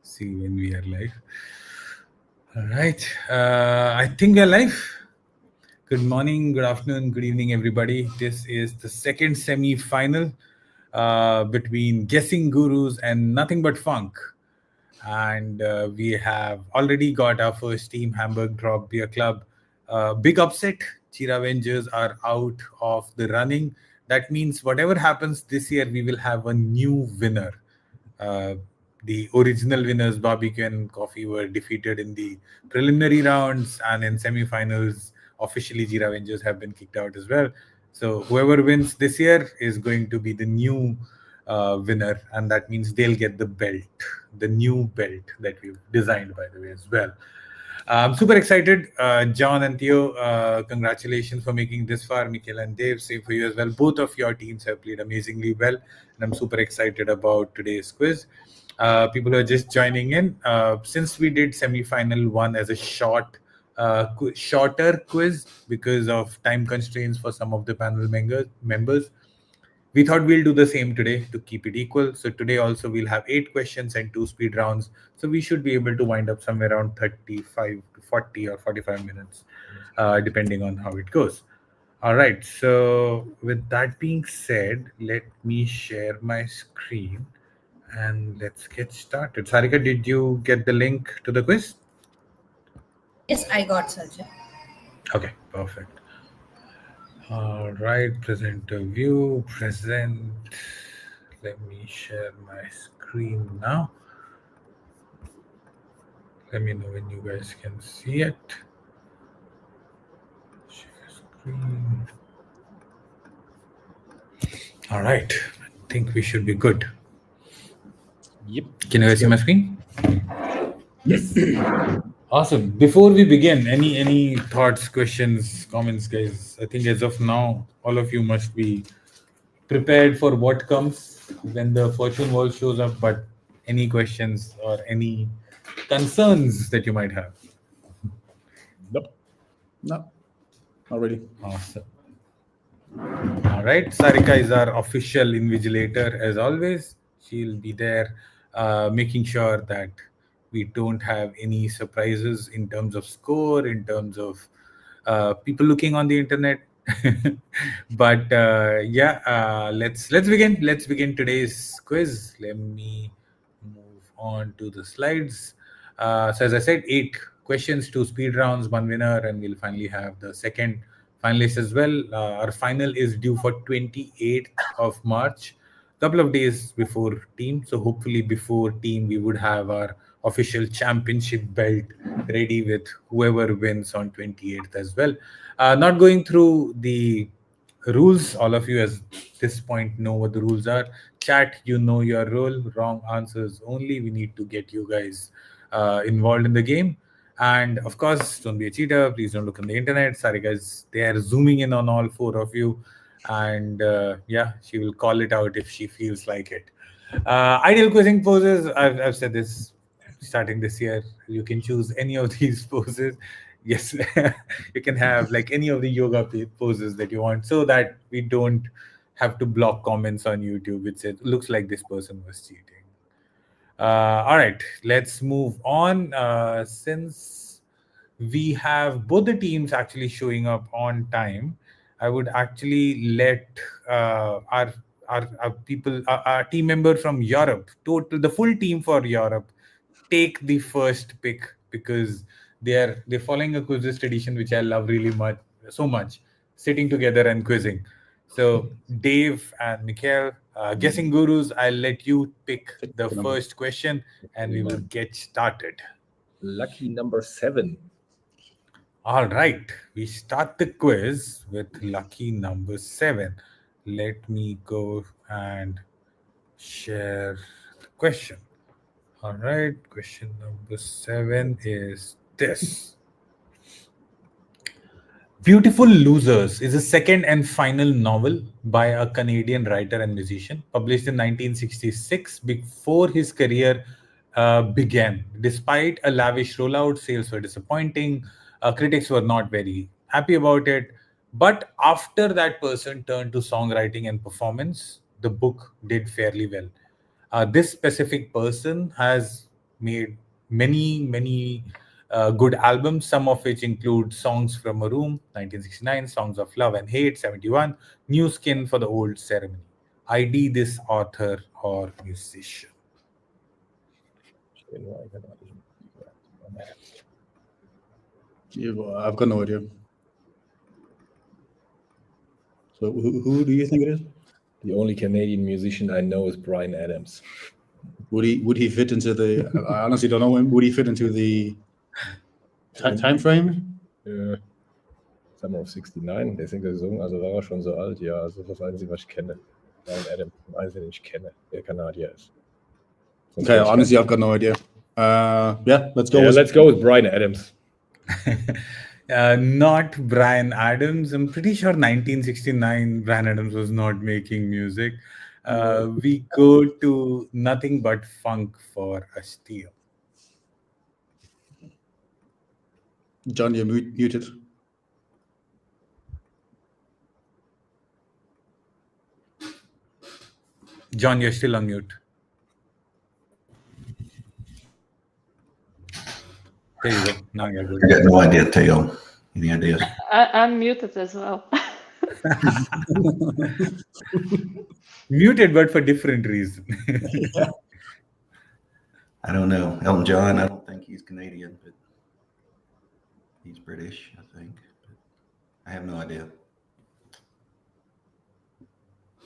see when we are live. All right. I think we are live. Good morning, good afternoon, good evening, everybody. This is the second semi-final between Guessing Gurus and Nothing But Funk. And we have already got our first team, Hamburg Drop Beer Club. Big upset. Cheer Avengers are out of the running. That means whatever happens this year, we will have a new winner. Uh, the original winners, Barbecue and Coffee, were defeated in the preliminary rounds, and in semi-finals, officially Jira Avengers have been kicked out as well. So whoever wins this year is going to be the new winner, and that means they'll get the new belt that we've designed, by the way, as well. I'm super excited. John and Theo, congratulations for making this far. Mikhail and Dave, same for you as well. Both of your teams have played amazingly well, and I'm super excited about today's quiz. People who are just joining in, since we did semi-final one as a shorter quiz because of time constraints for some of the panel members, we thought we'll do the same today to keep it equal. So today also we'll have 8 questions and 2 speed rounds. So we should be able to wind up somewhere around 35 to 40 or 45 minutes, depending on how it goes. All right. So with that being said, let me share my screen and let's get started. Sarika, did you get the link to the quiz? Yes, I got Sajja. Okay, perfect. All right, presenter view, present. Let me share my screen now. Let me know when you guys can see it. Share screen. All right, I think we should be good. Yep. Can you guys see my screen? Yes. Awesome. Before we begin, any thoughts, questions, comments, guys? I think as of now, all of you must be prepared for what comes when the fortune wall shows up. But any questions or any concerns that you might have? Nope. No. Not really. Awesome. All right. Sarika is our official invigilator as always. She'll be there making sure that we don't have any surprises in terms of score, in terms of people looking on the internet. But let's begin. Let's begin today's quiz. Let me move on to the slides. So as I said, 8 questions, 2 speed rounds, 1 winner, and we'll finally have the second finalist as well. Our final is due for 28th of March, couple of days before team. So hopefully before team we would have our official championship belt ready with whoever wins on 28th as well. Not going through the rules. All of you at this point know what the rules are. Chat, you know your role. Wrong answers only. We need to get you guys involved in the game. And of course, don't be a cheater. Please don't look on the internet. Sarika is there zooming in on all 4 of you. And she will call it out if she feels like it. Ideal quizzing poses. I've said this starting this year. You can choose any of these poses. Yes, you can have like any of the yoga poses that you want, so that we don't have to block comments on YouTube which says looks like this person was cheating. All right, let's move on. Since we have both the teams actually showing up on time, I would actually let our people, our team member from Europe, the full team for Europe, take the first pick because they're following a quizzes tradition which I love really so much, sitting together and quizzing. So Dave and Mikhail, guessing gurus, I'll let you pick the first question and we will get started. Lucky number 7. All right, we start the quiz with lucky number 7. Let me go and share the question. All right, question number 7 is this. Beautiful Losers is a second and final novel by a Canadian writer and musician, published in 1966 before his career began. Despite a lavish rollout, sales were disappointing. Critics were not very happy about it. But after that person turned to songwriting and performance, the book did fairly well. This specific person has made many good albums, some of which include Songs from a Room, 1969, Songs of Love and Hate, 71, New Skin for the Old Ceremony. ID this author or musician. I've got no idea. So who do you think it is? The only Canadian musician I know is Bryan Adams. Would he fit into the? I honestly don't know him. Would he fit into the time frame? Summer of 69, der singt der gesungen, also war er schon so alt, ja, also das ist das Einzige, was ich kenne. Bryan Adams, der Einzige, den ich kenne, der Kanadier ist. Okay, honestly, I've got no idea. Yeah, let's go. Let's go with Bryan Adams. Not Bryan Adams. I'm pretty sure 1969 Bryan Adams was not making music. We go to Nothing But Funk for a steal. John, you're muted. John, you're still on mute. There you go. Now you're good. I got no idea, Teo. Any ideas? I'm muted as well. Muted, but for different reason. I don't know. Elton John, I don't think he's Canadian, but he's British, I think. But I have no idea.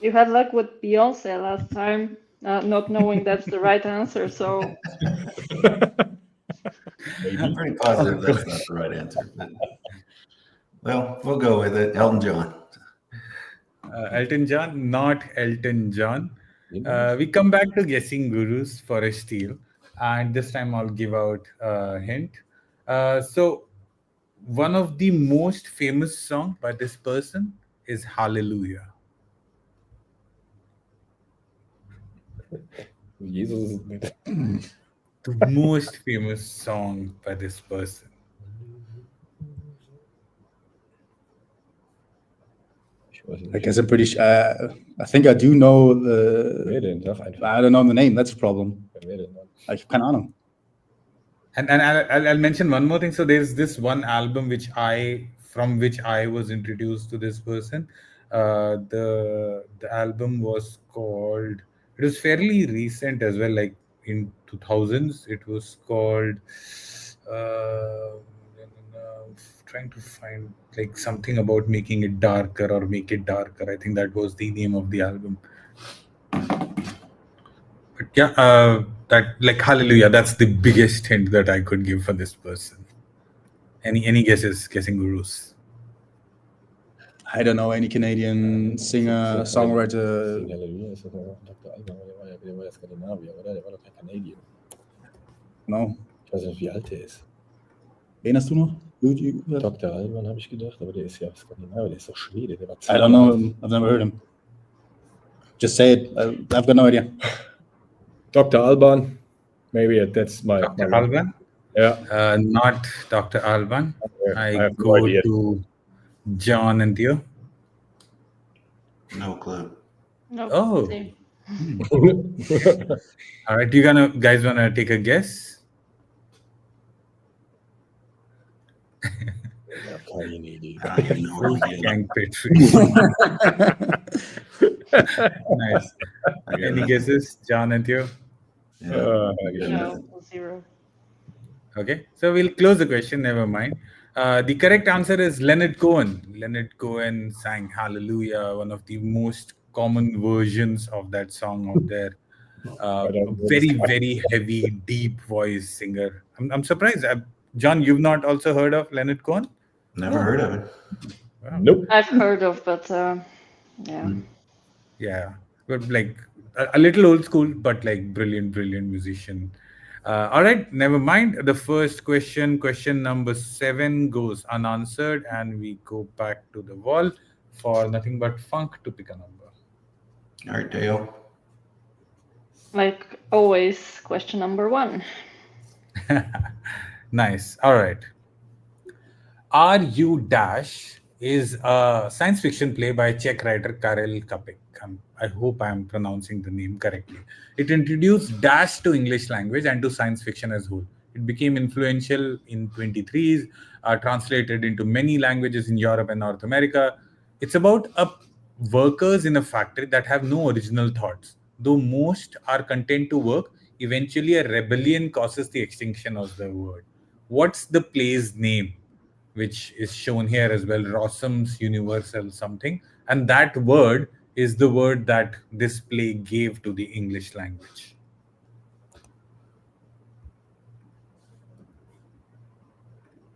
You had luck with Beyonce last time, not knowing that's the right answer. So I'm pretty positive that's not the right answer. But, well, we'll go with it. Elton John. Elton John, not Elton John. We come back to guessing gurus for a steal, and this time I'll give out a hint. So one of the most famous songs by this person is Hallelujah. Jesus ist nicht. The most famous song by this person. I guess I'm pretty. I think I do know Wer denn? Sag einfach. I don't know the name. That's a problem. Wer denn? Keine Ahnung. And I'll mention one more thing. So there's this one album from which I was introduced to this person. The album was called. It was fairly recent as well, like in 2000s. It was called. Trying to find like something about making it darker or make it darker. I think that was the name of the album. But yeah, that like Hallelujah. That's the biggest hint that I could give for this person. Any guesses? Guessing gurus. I don't know any Canadian singer, songwriter. Halleluja ist doch noch Dr. Alban, der war ja Skandinavier, oder? Der war doch kein Canadian. No. Ich weiß nicht, wie alt der ist. Wen hast du noch? Dr. Alban habe ich gedacht, aber der ist ja Skandinavier, der ist doch Schwede. Der war I don't know him. I've never heard him. Just say it. I've got no idea. Dr. Alban. Maybe that's my. Dr. Alban? Yeah. Not Dr. Alban. I have no go idea. to John and Theo. No clue. no. Oh. Same. All right, you guys wanna take a guess? Keine Idee. I have no idea. Gang Patrice. Nice. I got Any nothing. guesses, John and Theo? Yeah. I got No, 0. Okay, so we'll close the question. Never mind. The correct answer is Leonard Cohen. Leonard Cohen sang Hallelujah, one of the most common versions of that song out there. Very heavy, deep voice singer. I'm surprised. John, you've not also heard of Leonard Cohen? Never heard of it. Wow. Nope. I've heard of, but yeah. Yeah, but like a little old school, but like brilliant musician. All right, never mind. The first question number 7 goes unanswered, and we go back to the wall for Nothing But Funk to pick a number. All right, Teo. Like always, question number 1. Nice. All right. Are you dash is a science fiction play by Czech writer Karel Kapek. I hope I am pronouncing the name correctly. It introduced Dash to English language and to science fiction as whole. It became influential in 23s, translated into many languages in Europe and North America. It's about workers in a factory that have no original thoughts. Though most are content to work, eventually a rebellion causes the extinction of the word. What's the play's name? Which is shown here as well, Rossum's universal something. And that word is the word that this play gave to the English language.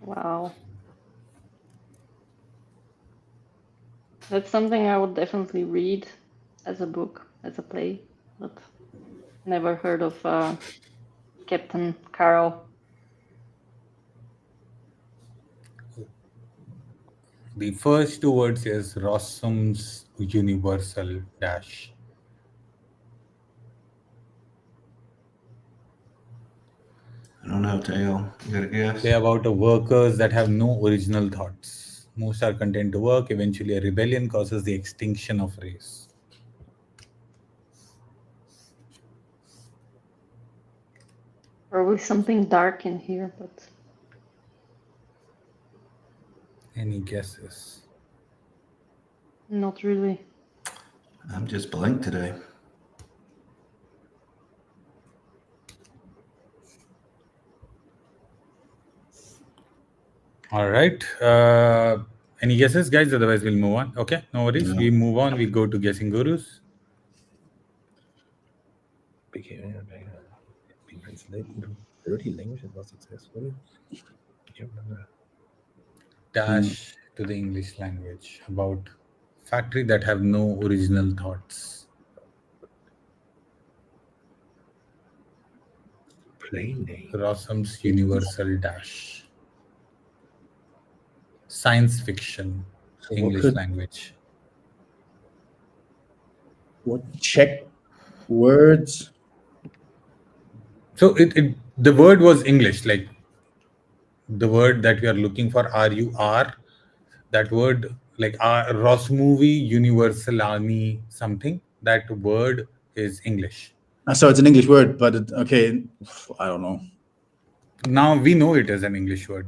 Wow. That's something I would definitely read as a book, as a play, but never heard of Captain Carol. The first two words is Rossum's universal dash. I don't know, Tail. You got a guess? Play about workers that have no original thoughts. Most are content to work. Eventually, a rebellion causes the extinction of race. Probably something dark in here, but Any guesses? not really. I'm just blank today. All right. Any guesses, guys? Otherwise, we'll move on. Okay, no worries. No. We move on. We go to guessing gurus. Being translated into 30 languages was successful. Dash to the English language about factory that have no original thoughts. Plain name. Rossum's universal dash. Science fiction, So English language. what Czech words? So the word was English, like the word that we are looking for, RUR, that word, like Ross movie, Universal Army, something, that word is English. So it's an English word, but okay, I don't know. Now we know it as an English word.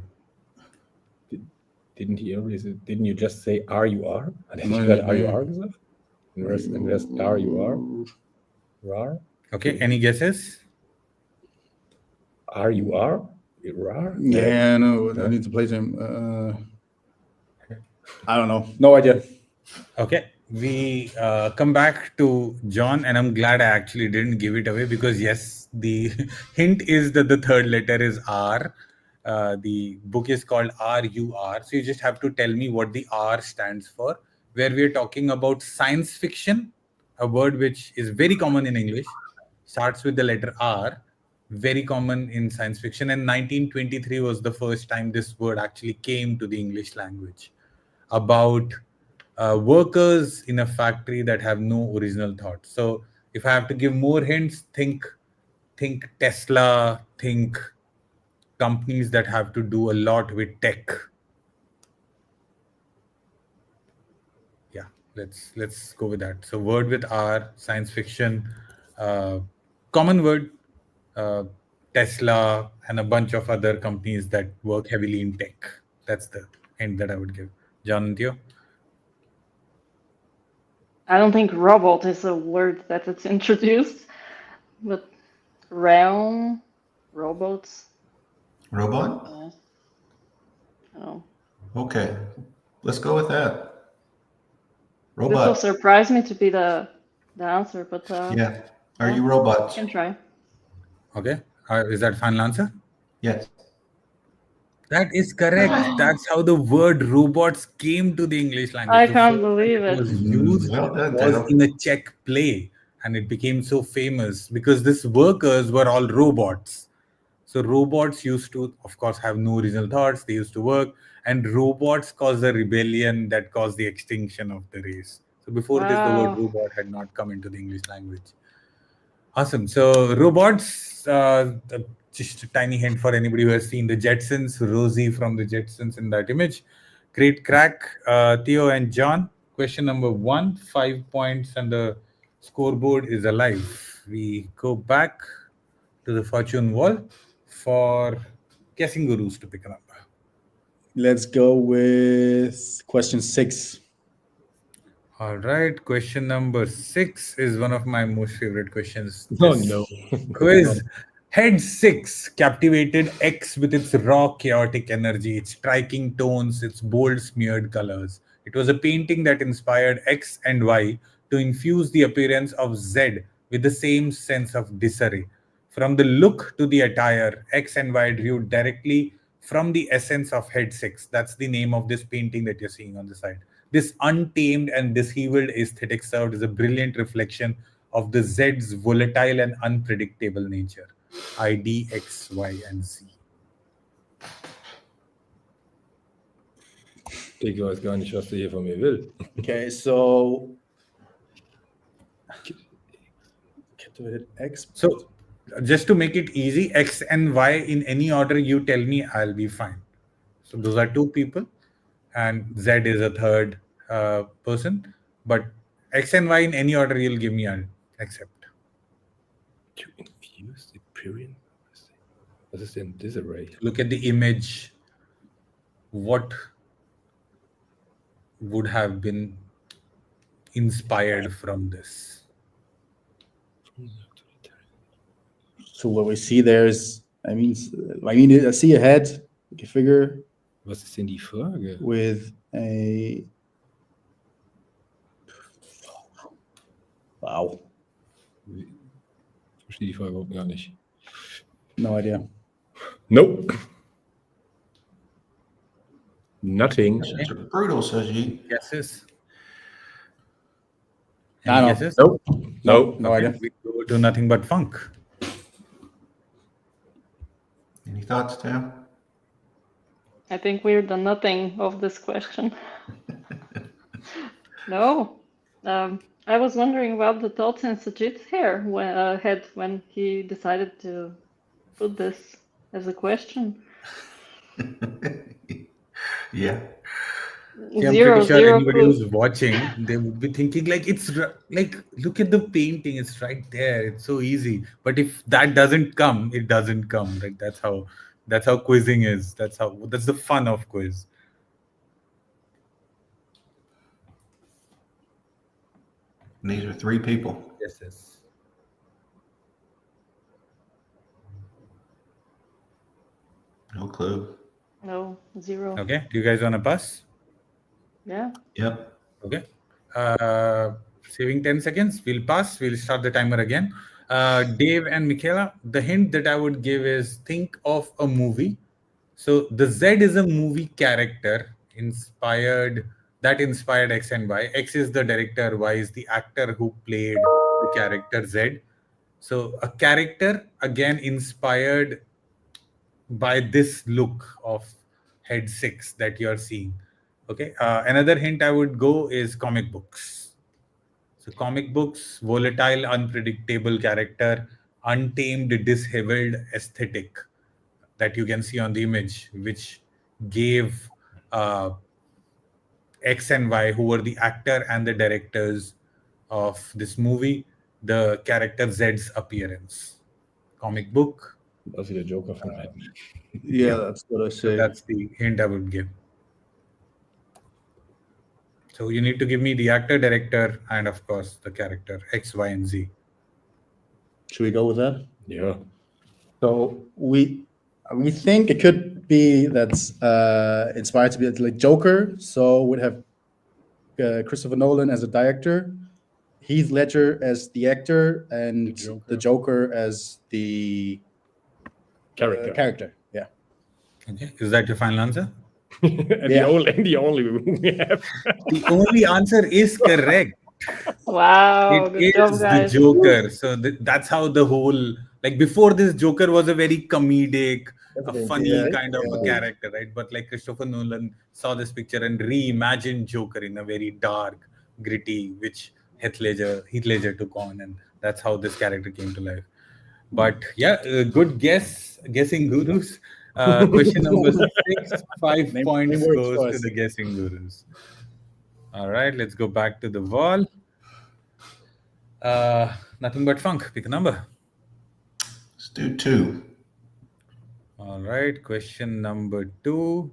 Didn't you just say RUR? Hat er Nee, nicht gerade nee. RUR gesagt? And rest RUR? RAR? Okay, any guesses? RUR? RAR? Yeah, no, I need to play them. I don't know. No idea. Okay, we come back to John, and I'm glad I actually didn't give it away because, yes, the hint is that the third letter is R. The book is called RUR. So you just have to tell me what the R stands for, where we're talking about science fiction, a word which is very common in English, starts with the letter R, very common in science fiction. And 1923 was the first time this word actually came to the English language, about workers in a factory that have no original thoughts. So if I have to give more hints, think Tesla, think companies that have to do a lot with tech. Yeah, let's go with that. So word with R, science fiction, common word, Tesla, and a bunch of other companies that work heavily in tech. That's the hint that I would give. John and Theo? I don't think robot is a word that it's introduced, but realm, robots. Robot? I don't know. Okay, let's go with that. This will Robot. surprise me to be the answer, but Yeah. Are you robots? can try. Okay. Is that final answer? Yes. That is correct. That's how the word robots came to the English language. I The can't first believe it it. was used Well done, was Taylor. in a Czech play, and it became so famous because these workers were all robots. So robots used to, of course, have no original thoughts. They used to work, and robots caused a rebellion that caused the extinction of the race. So before this, the word Wow. robot had not come into the English language. Awesome. So robots, just a tiny hint for anybody who has seen the Jetsons, Rosie from the Jetsons in that image, Great crack, Theo and John. Question number 1, 5 points, and the scoreboard is alive. We go back to the fortune wall for guessing gurus to pick a number. Let's go with question 6. All right, question number 6 is one of my most favorite questions. Oh, this no. quiz. Head 6 captivated X with its raw chaotic energy, its striking tones, its bold smeared colors. It was a painting that inspired X and Y to infuse the appearance of Z with the same sense of disarray. From the look to the attire, X and Y drew directly from the essence of Head 6. That's the name of this painting that you're seeing on the side. This untamed and disheveled aesthetic served as a brilliant reflection of the Z's volatile and unpredictable nature. ID, X, Y, and Z. Ich weiß gar nicht, was du hier von mir willst. Okay, so captivated X. So, just to make it easy, X and Y in any order you tell me, I'll be fine. So those are 2 people, and Z is a third person. But X and Y in any order you'll give me, I'll accept. To infuse the appearance. Was ist denn disarray? Look at the image. What would have been inspired from this? So what we see there is, I see a head, like a figure Was ist denn die Frage? with a. Wow, Ich verstehe die Frage überhaupt gar nicht. no idea. Nope. Nothing. It's brutal, Sergi. Guesses? I don't know. Guesses? Nope. No. No idea. We go to nothing but funk. Any thoughts, Tim? I think we're the nothing of this question. No. I was wondering about the thoughts in Sajid's head when he decided to put this as a question. Yeah. Yeah, I'm Zero, pretty sure zero anybody clue. who's watching, they would be thinking like look at the painting, it's right there, it's so easy. But if that doesn't come, it doesn't come. Right? That's how quizzing is. That's the fun of quiz. And these are 3 people. Yes. No clue. No, zero. Okay. Do you guys want to pass? Yeah. Yep. Okay. Saving 10 seconds. We'll pass. We'll start the timer again. Dave and Michaela, the hint that I would give is think of a movie. So the Z is a movie character inspired X and Y. X is the director, Y is the actor who played the character Z. So a character again inspired by this look of Head 6 that you're seeing. Okay. Another hint I would go is comic books. So comic books, volatile, unpredictable character, untamed, disheveled aesthetic that you can see on the image, which gave X and Y, who were the actor and the directors of this movie, the character Z's appearance. Comic book. Das ist wieder Joker von Batman. Yeah, that's what I So say. that's the hint I would give. So you need to give me the actor, director, and of course the character X, Y, and Z. Should we go with that? Yeah. So we think it could be that's inspired to be like Joker. So we'd have Christopher Nolan as a director, Heath Ledger as the actor, and the Joker as the character. Yeah. Okay, is that your final answer? And Yeah. the only we have. The only answer is correct. Wow, It good is job, the guys. Joker. So that's how the whole, like before this, Joker was a very comedic, a funny kind of a character, right? But like Christopher Nolan saw this picture and reimagined Joker in a very dark, gritty, which Heath Ledger took on, and that's how this character came to life. But yeah, good guessing gurus. Question number 6, 5 Name points words goes for to us. the guessing gurus. All right, let's go back to the wall. Nothing but funk. Pick a number. Let's do 2. All right, question number 2.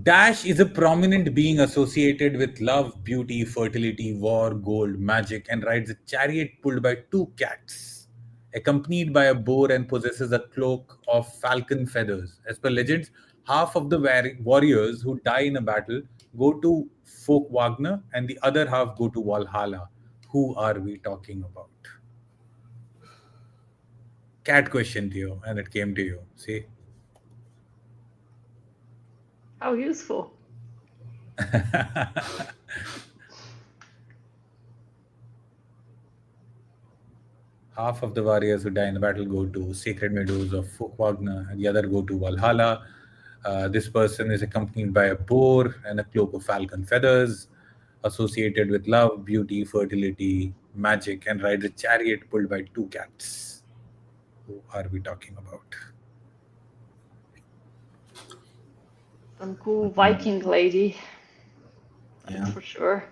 Dash is a prominent being associated with love, beauty, fertility, war, gold, magic, and rides a chariot pulled by 2 cats, accompanied by a boar, and possesses a cloak of falcon feathers. As per legends, half of the warriors who die in a battle go to Folk Wagner, and the other half go to Valhalla. Who are we talking about? Cat question, Theo, and it came to you. See? How useful. Half of the warriors who die in the battle go to sacred meadows of Folk Wagner, and the other go to Valhalla. This person is accompanied by a boar and a cloak of falcon feathers, associated with love, beauty, fertility, magic, and rides a chariot pulled by 2 cats. Who are we talking about? Some cool Viking lady. Yeah. For sure.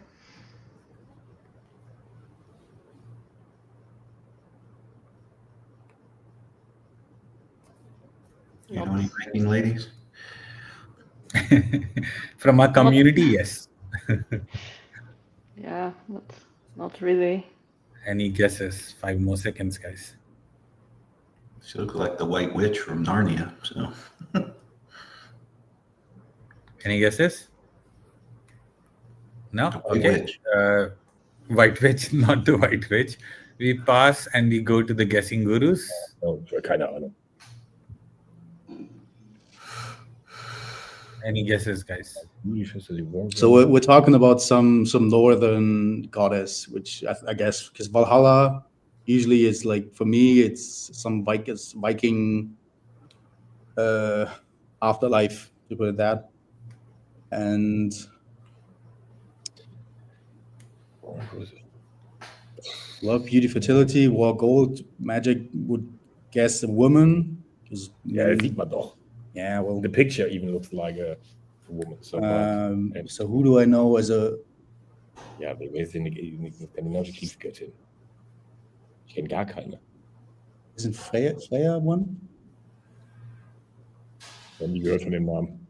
You know any Viking ladies? From our community, yes. Yeah, not really. Any guesses? 5 more seconds, guys. She looked like the White Witch from Narnia. So Any guesses? No? The White Okay. Witch. White Witch, not the White Witch. We pass and we go to the guessing gurus. Oh, keine Ahnung. Any guesses, guys? So we're talking about some northern goddess, which I guess, because Valhalla usually is like, for me, it's some Viking afterlife, to put it that. And love, beauty, fertility, war, gold, magic, would guess a woman. Yeah, das sieht man doch. Yeah, well, The picture even looks like a woman. So, so who do I know as a... ja, wer ist denn eine skandinavische Kriegsgöttin? Ich kenne gar keine. Isn't Freya one? Ich habe nie gehört von dem Namen.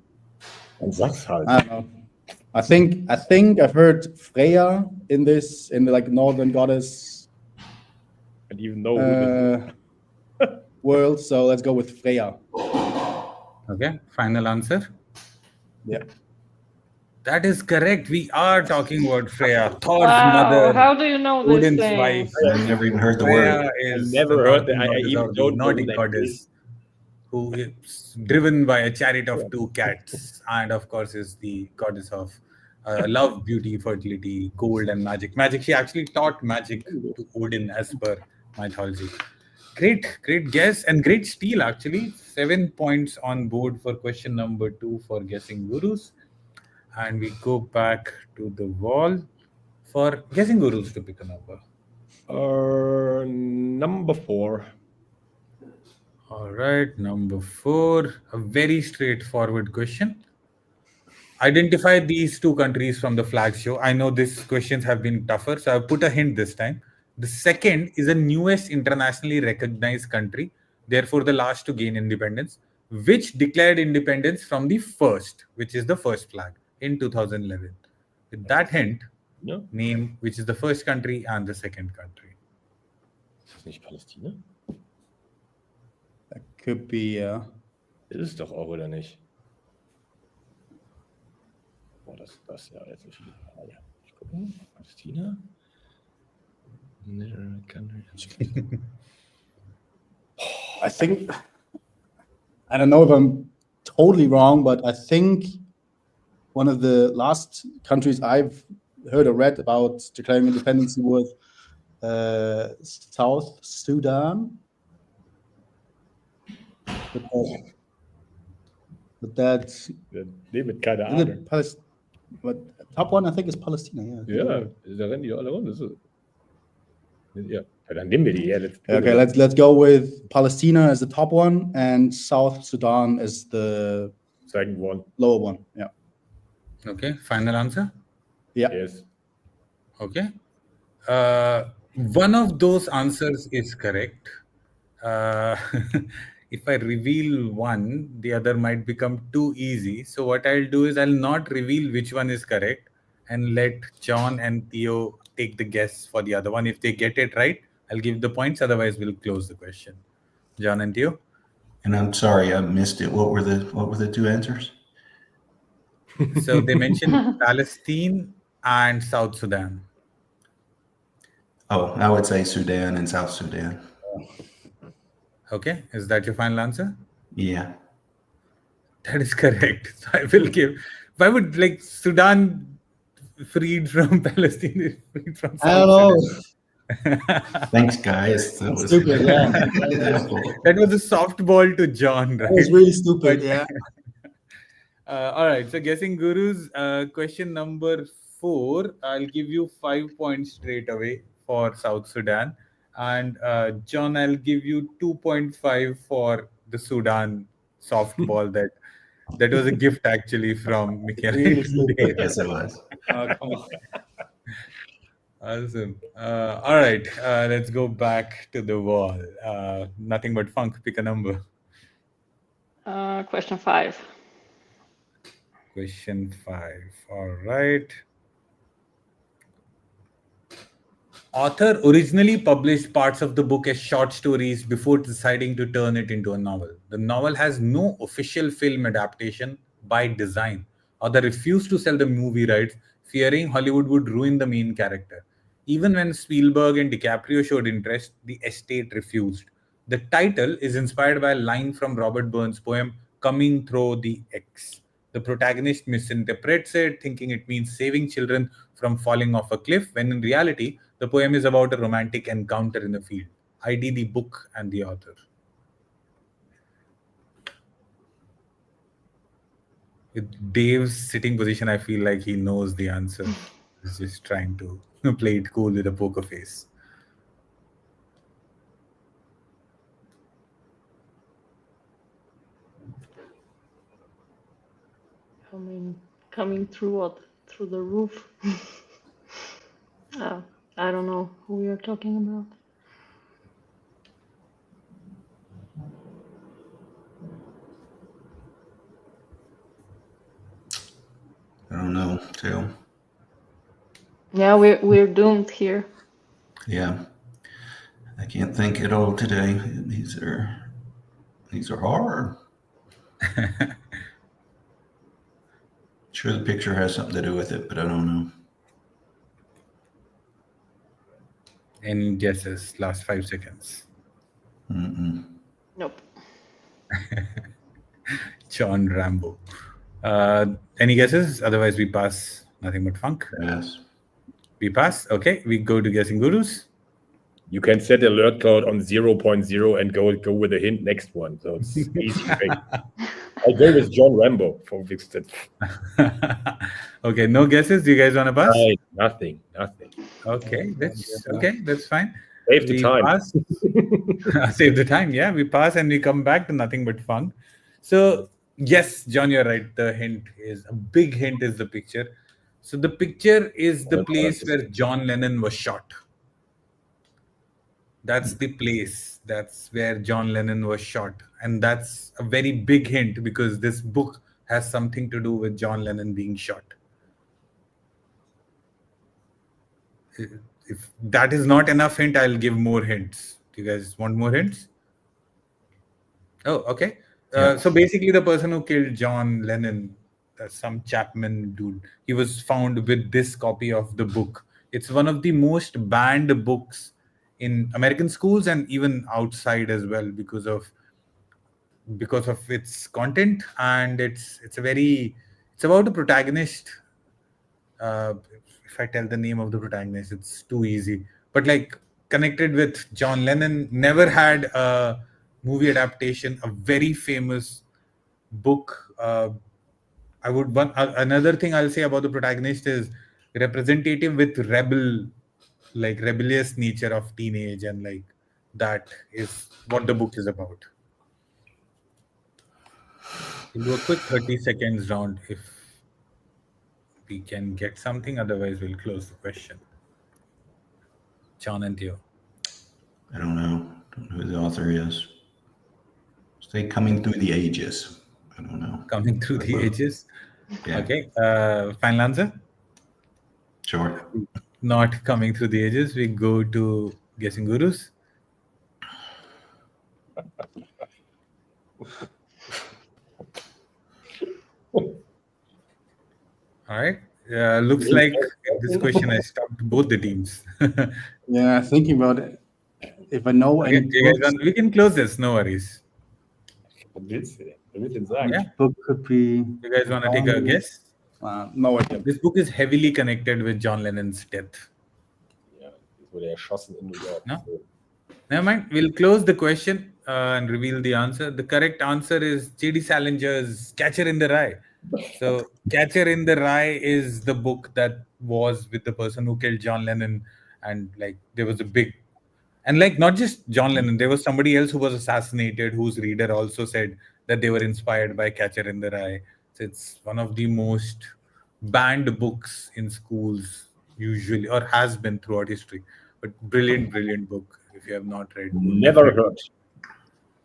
Dann sag's halt. I don't know. I think I've heard Freya in the like northern goddess And even though world, so let's go with Freya. Okay, final answer. Yeah. That is correct. We are talking about Freya, Thor's Wow, mother, how do you know this Odin's thing? wife. I've never even heard the Freya word. is never the heard that. northern I goddess even or the don't know Nordic who that goddess is. who is driven by a chariot of 2 cats, and of course is the goddess of love, beauty, fertility, gold, and magic. She actually taught magic to Odin as per mythology. Great guess and great steal, actually. 7 points on board for question number 2 for guessing gurus. And we go back to the wall for guessing gurus to pick a number. Number 4. All right, number 4. A very straightforward question. Identify these 2 countries from the flag show. I know these questions have been tougher, so I've put a hint this time. The second is the newest internationally recognized country, therefore the last to gain independence, which declared independence from the first, which is the first flag in 2011. With that hint, Ja? name which is the first country and the second country. Ist das nicht Palästina? That could be. Ist es doch auch, oder nicht? Boah, das ja jetzt nicht. Ah, ja. Ich gucke. Palästina? I think, I don't know if I'm totally wrong, but I think one of the last countries I've heard or read about declaring independence was South Sudan. But that's Nee, mit keine Ahnung. but top one I think is Palestina. Yeah. Ja, da rennen die alle rum. Das ist, ja. Ja, dann nehmen wir die. Yeah, Okay, let's go with Palestina as the top one and South Sudan as the second one. lower one. Yeah. Okay, final answer. Yeah. Yes. Okay. One of those answers is correct. If I reveal one, the other might become too easy. So what I'll do is I'll not reveal which one is correct and let John and Theo take the guess for the other one. If they get it right, I'll give the points. Otherwise, we'll close the question. John and Theo. And I'm sorry, I missed it. What were the two answers? So they mentioned Palestine and South Sudan. Oh, I would say Sudan and South Sudan. Okay, is that your final answer? Yeah. That is correct. So I will give. Why would like Sudan freed from Palestine, freed from South I don't know. Sudan? Thanks, guys. That was Stupid, yeah. helpful. That was a softball to John, right? That was really stupid. But- Yeah. All right. So guessing gurus, question number 4. I'll give you 5 points straight away for South Sudan, and John, I'll give you 2.5 for the Sudan softball. That was a gift actually from Michael. Really stupid. Yes, it was. Oh, come on. Awesome. All right. Let's go back to the wall. Nothing but funk. Pick a number. Question 5. Question 5. All right. Author originally published parts of the book as short stories before deciding to turn it into a novel. The novel has no official film adaptation by design. Author refused to sell the movie rights, fearing Hollywood would ruin the main character. Even when Spielberg and DiCaprio showed interest, the estate refused. The title is inspired by a line from Robert Burns' poem, Coming Through the X. The protagonist misinterprets it, thinking it means saving children from falling off a cliff, when in reality, the poem is about a romantic encounter in a field. ID the book and the author. With Dave's sitting position, I feel like he knows the answer. He's just trying to play it cool with a poker face. Coming through what? Through the roof? I don't know who you're talking about. I don't know, Theo. Yeah, we're doomed here. Yeah. I can't think at all today. These are hard. Sure, the picture has something to do with it, but I don't know. Any guesses? Last 5 seconds. Nope. John Rambo. Any guesses? Otherwise, we pass. Nothing but funk. Yes. We pass. Okay, we go to guessing gurus. You can set alert cloud on 0.0 and go with the hint next one. So it's easy. I'll go with John Rambo for Vixted. Okay, no guesses. Do you guys want to pass? Nothing. Okay, that's fine. Save the We time. pass. Save the time. Yeah, we pass and we come back to nothing but funk. So yes, John, you're right. The hint is a big hint is the picture. So the picture is the place where John Lennon was shot. That's the place. That's where John Lennon was shot. And that's a very big hint because this book has something to do with John Lennon being shot. If that is not enough hint, I'll give more hints. Do you guys want more hints? Oh, okay. Yeah. So basically the person who killed John Lennon, some Chapman dude, he was found with this copy of the book. It's one of the most banned books in American schools and even outside as well because of its content, and it's about a protagonist. If I tell the name of the protagonist, it's too easy. But like connected with John Lennon, never had a movie adaptation. A very famous book. Another thing I'll say about the protagonist is representative with rebel like rebellious nature of teenage, and like that is what the book is about. We'll do a quick 30 seconds round if we can get something. Otherwise, we'll close the question. John and Theo. I don't know. Don't know who the author is. Say Coming Through the Ages. I don't know. Coming through the ages. Yeah. Okay. Final answer? Sure. Not coming through the ages. We go to guessing gurus. All right. Looks like this question has stopped both the teams. Yeah, thinking about it. If I know Okay, any you guys books, we can close this. No worries. Was willst du denn? Wer will denn sagen? Yeah. book could be. You guys want to take a guess? No idea. This book is heavily connected with John Lennon's death. Ja, jetzt wurde er erschossen in New York. No? So. Never mind. We'll close the question and reveal the answer. The correct answer is J.D. Salinger's Catcher in the Rye. So, Catcher in the Rye is the book that was with the person who killed John Lennon, and like there was a big, and like not just John Lennon, there was somebody else who was assassinated, whose reader also said that they were inspired by Catcher in the Rye. So it's one of the most banned books in schools usually, or has been throughout history. But brilliant book. If you have not read, Never heard.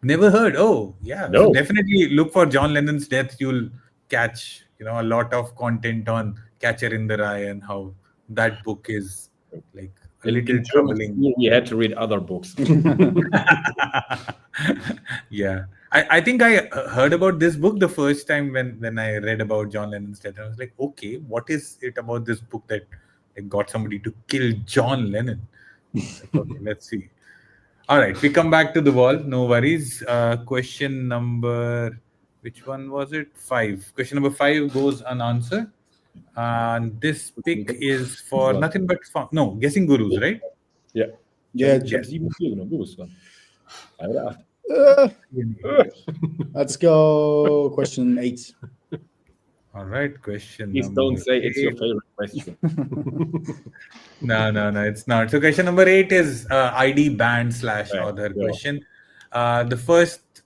never heard. Oh yeah, No. So definitely look for John Lennon's death. You'll catch a lot of content on Catcher in the Rye and how that book is like a little In German troubling. school, we had to read other books. Yeah, I think I heard about this book the first time when I read about John Lennon's death. I was like, okay, what is it about this book that got somebody to kill John Lennon? Like, okay, let's see. All right, we come back to the wall. No worries. Question number, which one was it? 5. Question number 5 goes unanswered. And this pick is for nothing but fun. No, guessing gurus, right? Ja. Yeah, Ich habe 7 genommen. Du bist dran. 3 oder 8. Let's go. Question 8. All right, question Please number don't say it's your 8. favorite question. No, it's not. So question number 8 is ID band / author yeah. question. The first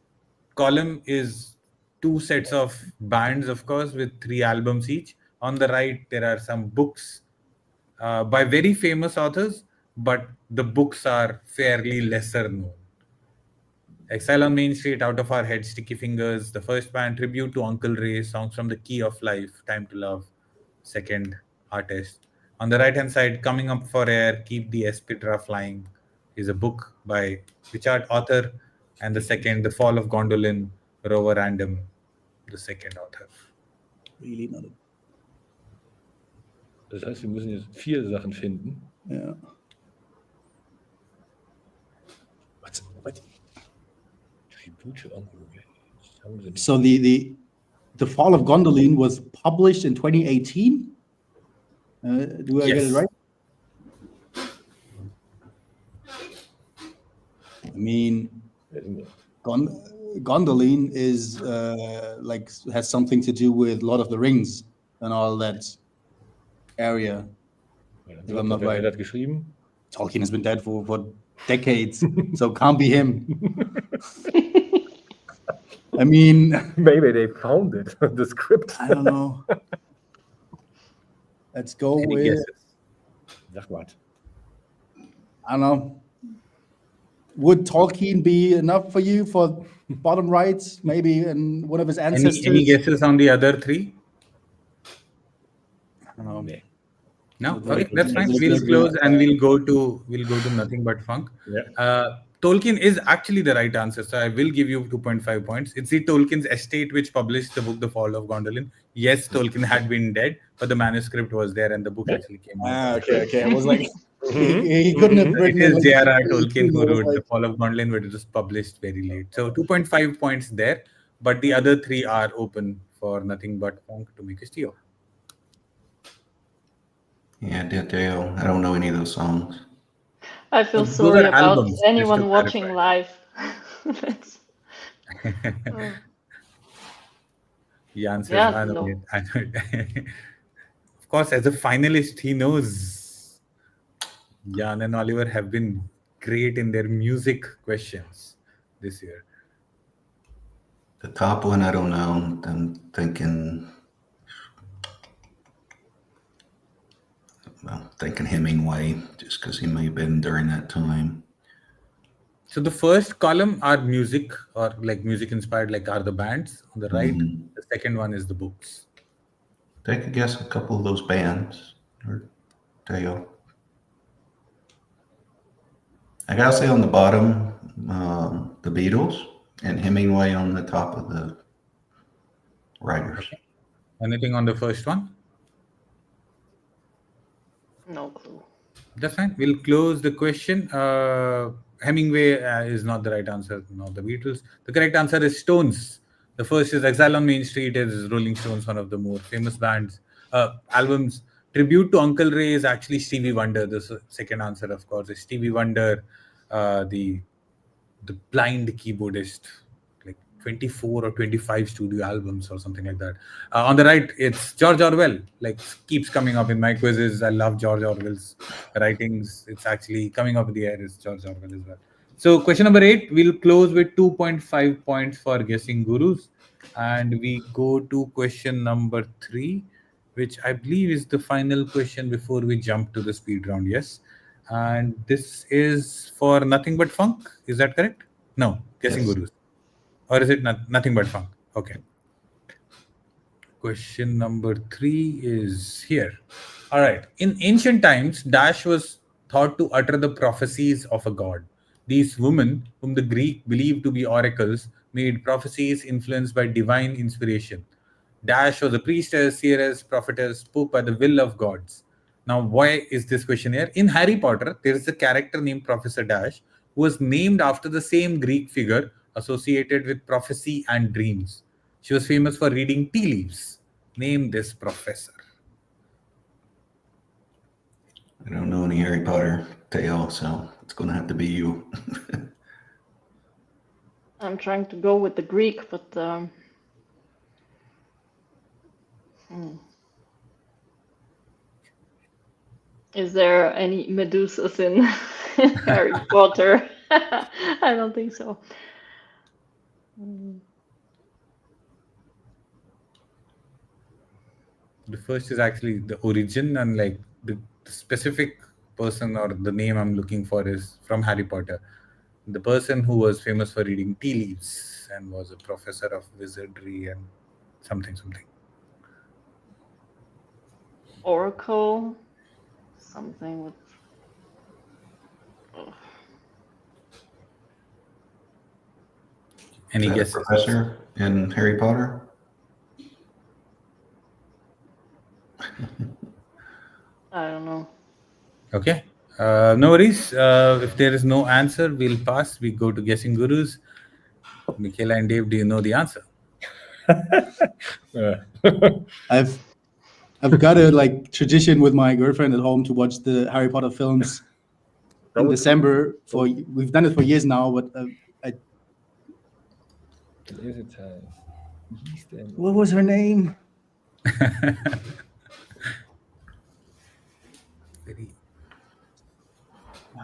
column is 2 sets of bands, of course, with 3 albums each. On the right, there are some books by very famous authors, but the books are fairly lesser known. Exile on Main Street, Out of Our Heads, Sticky Fingers, the first band, Tribute to Uncle Ray, Songs from the Key of Life, Time to Love, second artist. On the right hand side, Coming Up for Air, Keep the Espidra Flying is a book by Richard Author, and the second, The Fall of Gondolin, Rover Random, the second author. Really not. Das heißt, wir müssen jetzt 4 Sachen finden. Yeah. What? Tribute to Uncle Ray. So the Fall of Gondolin was published in 2018. Do I get Yes. it right? I mean, Gondolin is like has something to do with Lord of the Rings and all that area. If I'm not Wer right. hat geschrieben? Tolkien has been dead for decades, so can't be him. I mean, Maybe they found it, the script. I don't know. Let's go Any with, guesses? Sag mal. I don't know. Would Tolkien be enough for you for bottom right? Maybe in one of his ancestors? Any guesses on the other 3? I don't know. Nee. No, Very okay, good. that's fine. Let's We'll go. close and we'll go to Nothing But Funk. Yeah. Tolkien is actually the right answer, so I will give you 2.5 points. It's the Tolkien's estate which published the book The Fall of Gondolin. Yes, Tolkien had been dead, but the manuscript was there and the book actually came out. Okay. I was like, he couldn't have It written is like- J.R.R. Tolkien who I was wrote like- The Fall of Gondolin, but it was published very late. So 2.5 points there, but the other 3 are open for Nothing But Funk to make a steal. Yeah, Ditto. I don't know any of those songs. I feel Those sorry are about albums, just to anyone watching clarify. live. That's- Jan says, Yeah, I know no. it. Of course, as a finalist, he knows. Jan and Oliver have been great in their music questions this year. The top one, I don't know. I'm thinking Hemingway, just because he may have been during that time. So the first column are music or like music inspired, like are the bands. On the right, the second one is the books. Take a guess a couple of those bands, or Teo. I gotta say on the bottom, the Beatles, and Hemingway on the top of the writers. Anything on the first one? No clue. That's fine. We'll close the question. Hemingway is not the right answer. Not the Beatles. The correct answer is Stones. The first is Exile on Main Street. Is Rolling Stones, one of the more famous bands. Albums. Tribute to Uncle Ray is actually Stevie Wonder. The second answer, of course, is Stevie Wonder, the blind keyboardist. Like 24 or 25 studio albums or something like that. On the right, it's George Orwell. Like keeps coming up in my quizzes. I love George Orwell's writings. It's actually coming up in the air. It's George Orwell as well. So question number 8, we'll close with 2.5 points for guessing gurus. And we go to question number 3, which I believe is the final question before we jump to the speed round. Yes. And this is for Nothing But Funk. Is that correct? No, guessing Yes. gurus. Or is it nothing but funk? Okay. Question number 3 is here. All right. In ancient times, Dash was thought to utter the prophecies of a god. These women, whom the Greek believed to be oracles, made prophecies influenced by divine inspiration. Dash was a priestess, seeress, prophetess, spoke by the will of gods. Now, why is this question here? In Harry Potter, there is a character named Professor Dash who was named after the same Greek figure associated with prophecy and dreams. She was famous for reading tea leaves. Name this professor. I don't know any Harry Potter, Teo, so it's going to have to be you. I'm trying to go with the Greek, but is there any Medusas in Harry Potter? I don't think so. The first is actually the origin, and like the specific person or the name I'm looking for is from Harry Potter. The person who was famous for reading tea leaves and was a professor of wizardry and something. Oracle, something with. Any Is that a guesses? professor in Harry Potter? I don't know. Okay. No worries. If there is no answer, we'll pass. We go to guessing gurus. Michaela and Dave, do you know the answer? I've got a like tradition with my girlfriend at home to watch the Harry Potter films in December. We've done it for years now, but what was her name?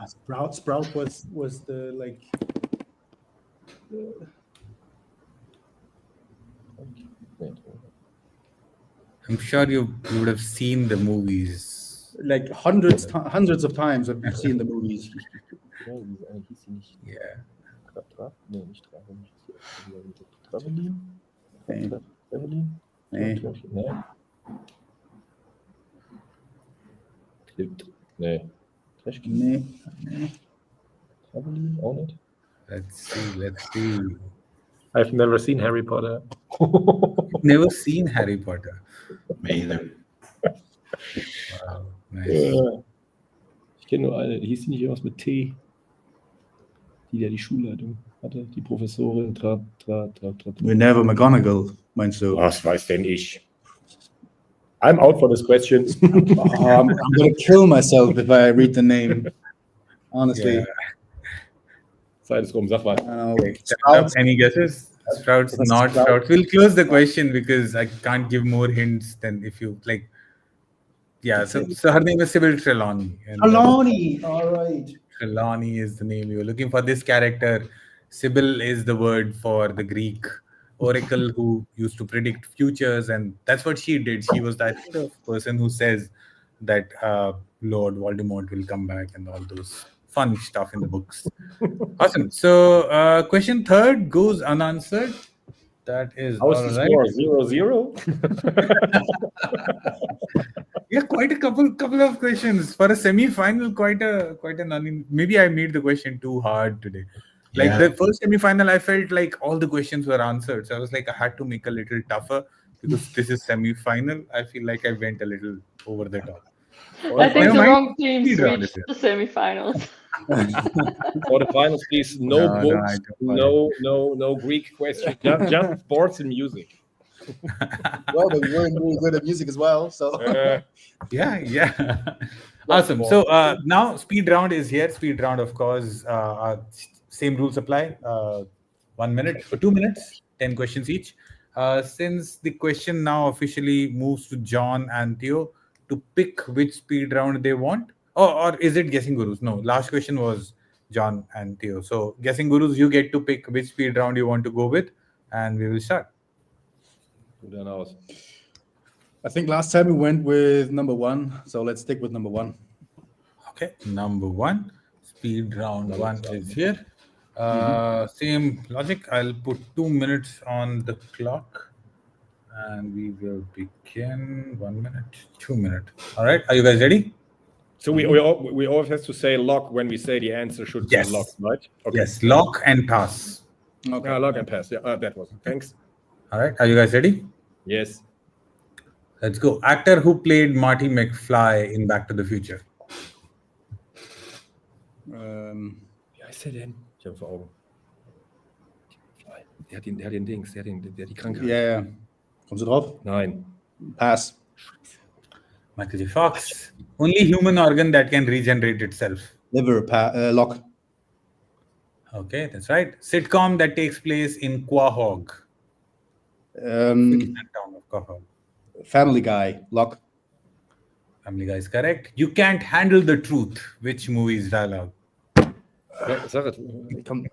Sprout was the like. I'm sure you would have seen the movies. Like hundreds of times I've seen the movies. Yeah. Let's see. I've never seen Harry Potter. Never seen Harry Potter. Me either. Wow, nice. Ich kenne nur eine, hieß die nicht irgendwas mit T? Die die Schulleitung hatte, die Professorin, Minerva McGonagall, meinst du? Was weiß denn ich? I'm out for this question. I'm gonna kill myself if I read the name. Honestly. Yeah. Zeit ist rum, sag mal. Sprouts. Any guesses? Sprouts, not Sprouts. We'll close the question because I can't give more hints than if you like. Yeah, so her name is Sybil Trelawney. And Trelawney. All right. Trelawney is the name you were looking for. This character, Sybil, is the word for the Greek oracle who used to predict futures, and that's what she did. She was, I think, the person who says that Lord Voldemort will come back and all those fun stuff in the books. Awesome. So, question third goes unanswered. That is How's all the right. score? 0-0? Yeah, quite a couple of questions for a semi-final. Quite an maybe I made the question too hard today. Like Yeah. the first semi-final, I felt like all the questions were answered. So I was like, I had to make a little tougher because this is semi-final. I feel like I went a little over the top. I think never the mind. wrong teams Speed round reached is the semifinals. For the finals, please, no No, I books, don't no Greek questions, just sports and music. Well, but we weren't really good at music as well, so. Yeah. Awesome. So now speed round is here. Speed round, of course, same rules apply. 1 minute or 2 minutes, 10 questions each. Since the question now officially moves to John and Theo to pick which speed round they want, or is it guessing gurus? No, last question was John and Theo. So guessing gurus, you get to pick which speed round you want to go with, and we will start. I think last time we went with number 1, so let's stick with number 1. Okay, number 1, speed round 1 is here. Same logic. I'll put 2 minutes on the clock, and we will begin. 1 minute, 2 minutes. All right, are you guys ready? So we always have to say lock when we say the answer should Yes. be locked, right? Okay. Yes, lock and pass. Okay. Lock and pass. Yeah, that was it. Thanks. All right, are you guys ready? Yes. Let's go. Actor who played Marty McFly in Back to the Future. Wie heißt der denn? Ich habe vor Augen. Der hat den Dings, der hat die Krankheit. Yeah. Kommst du drauf? Nein. Pass. Michael J. Fox. Only human organ that can regenerate itself. Liver. Lock. Okay, that's right. Sitcom that takes place in Quahog. Um, Town of Quahog. Family Guy. Lock. Family Guy is correct. You can't handle the truth. Which movie's dialogue? Sag es. Komm,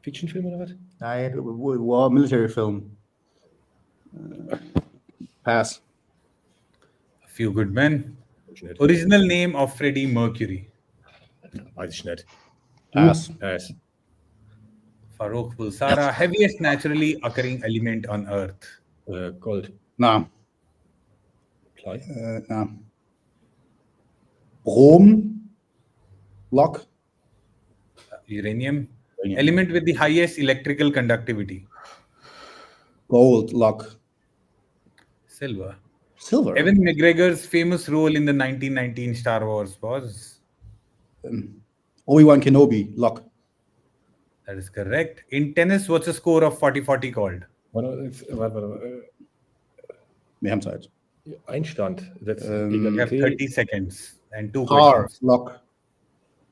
Fiction-Film oder was? nein, war military film. Pass. A Few Good Men. Original name of Freddie Mercury. Weiß ich nicht. Pass. Pass. Farokh Bulsara. Heaviest naturally occurring element on Earth. Gold. Na. Blei. Na. Brom. Lock. Uranium. Element with the highest electrical conductivity. Gold. Lock. Silver. Silver. Evan McGregor's famous role in the 1919 Star Wars was? Obi-Wan Kenobi. Lock. That is correct. In tennis, what's a score of 40-40 called? Warte. Wir haben Zeit. Einstand. That's You have 30 seconds and 2 Par. questions. Lock.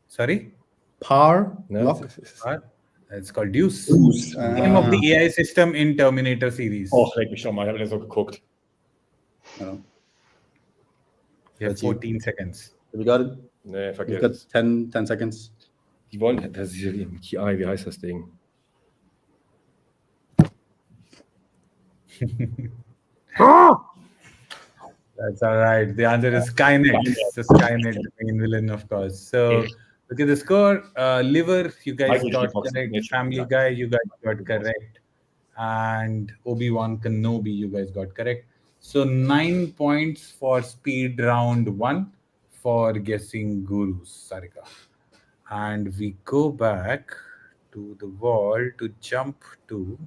Sorry? Par. No, Lock. Par? It's called Deuce. Deuce. Name of the AI system in Terminator series. Oh, leck mich schon mal. Ich habe das so geguckt. No. You have 14 seconds. We got it. Nee, We've vergiss got es. 10 seconds. Die wollen, das ist ja KI, wie heißt das Ding? That's all right. The answer is Skynet. It's the Skynet, the main villain, of course. So look at the score. Liver, you guys Michael J. got Fox. correct. Yes, Family yeah. Guy, you guys got correct. And Obi-Wan Kenobi, you guys got correct. So 9 points for speed round 1 for guessing gurus, Sarika. And we go back to the wall to jump to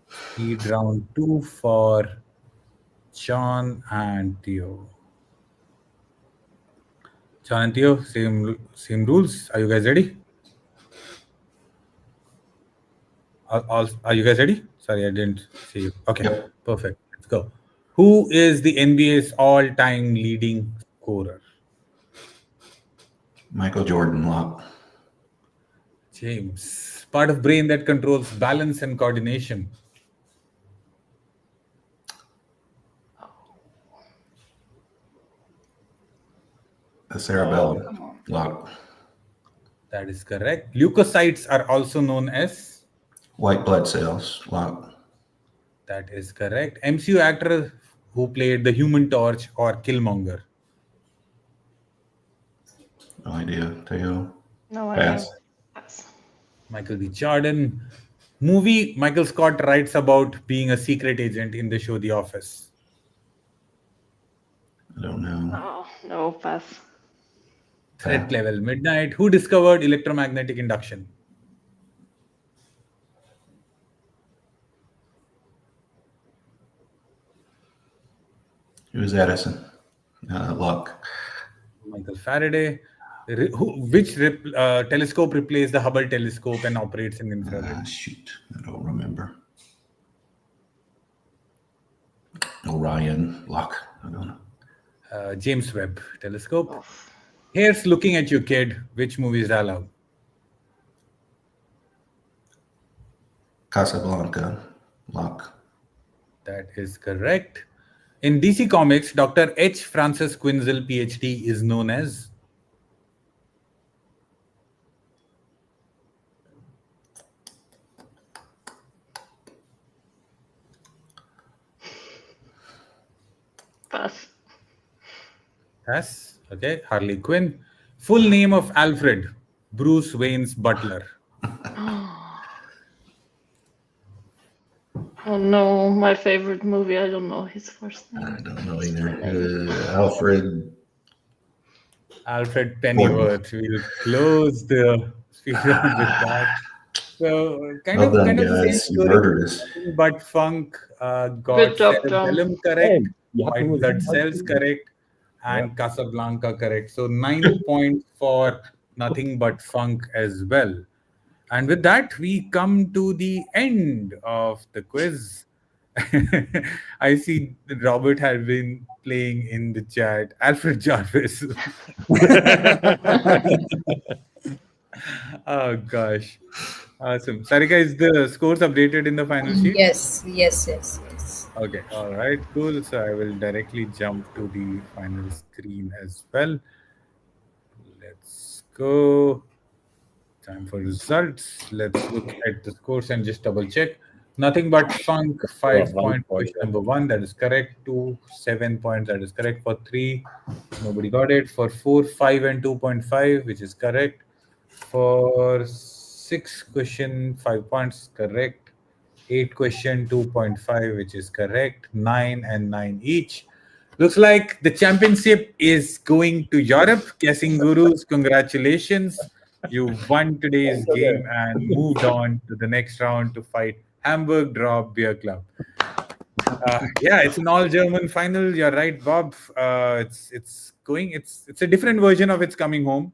speed round 2 for John and Theo. John and Theo, same rules. Are you guys ready? Are you guys ready? Sorry, I didn't see you. Okay, perfect. Let's go. Who is the NBA's all-time leading scorer? Michael Jordan, lock. James. Part of brain that controls balance and coordination. The cerebellum. Come on. Lock. That is correct. Leukocytes are also known as. White blood cells. Lock. That is correct. MCU actor who played the Human Torch or Killmonger. No idea. Tail. No idea. Pass. Pass. Michael B. Jordan. Movie Michael Scott writes about being a secret agent in the show The Office. I don't know. Oh, no, pass. Threat level midnight. Who discovered electromagnetic induction? It was Edison. Lock. Michael Faraday. Which telescope replaced the Hubble telescope and operates in infrared? Shoot. I don't remember. Orion. Lock. I don't know. James Webb telescope. Here's Looking at You, Kid. Which movie is that allowed? Casablanca. Lock. That is correct. In DC Comics, Dr. H. Francis Quinzel, PhD, is known as. Pass. Yes. Okay. Harley Quinn. Full name of Alfred, Bruce Wayne's butler. Oh no, my favorite movie. I don't know his first name. I don't know either. Alfred Pennyworth. We'll close the speed round with that. So kind Well of done, the same guys. You story. murdered us. But Funk got Good job, cerebellum John. correct, you have white to- blood cells correct, and Casablanca correct. So 9 points for Nothing But Funk as well. And with that, we come to the end of the quiz. I see Robert has been playing in the chat. Alfred Jarvis. Oh gosh. Awesome. Sarika, is the scores updated in the final sheet? Yes. Okay, all right, cool. So I will directly jump to the final screen as well. Let's go. Time for results. Let's look at the scores and just double check. Nothing But Funk, 5 point question number 1, that is correct. 2, 7 points, that is correct. For 3, nobody got it. For 4, 5 and 2.5, which is correct. For 6 question, 5 points, correct. 8 question, 2.5, which is correct. 9 and 9 each. Looks like the championship is going to Europe. Guessing Gurus, congratulations. You won today's game and moved on to the next round to fight Hamburg Drop Beer Club. Yeah, it's an all-German final. You're right, Bob. It's a different version of It's Coming Home.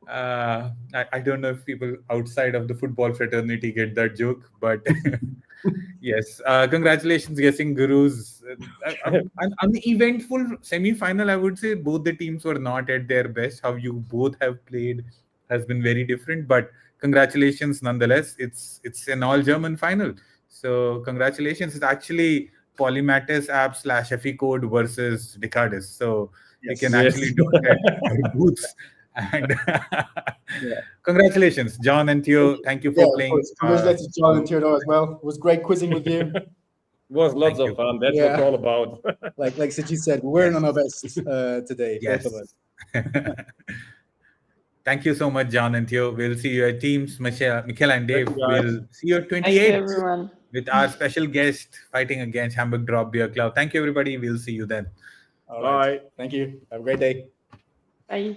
I don't know if people outside of the football fraternity get that joke, but yes, congratulations, Guessing Gurus. An eventful semi-final, I would say. Both the teams were not at their best. How you both have played has been very different, but congratulations nonetheless. It's an all-German final. So congratulations. It's actually Polymatus app / FE code versus Decardis. So you can actually do it at your booths. And congratulations, John and Theo. Thank you for playing. Congratulations, John and Theodore as well. It was great quizzing with you. It was lots Thank of fun. That's what it's all about. like Siji said, we weren't on our best today. Yes. Both of us. Thank you so much, John and Theo. We'll see you at Teams. Michael and Dave. Thank you, guys. We'll see you at Thank you, 28 everyone. with our special guest fighting against Hamburg Drop Beer Club. Thank you, everybody. We'll see you then. All right. Thank you. Have a great day. Bye.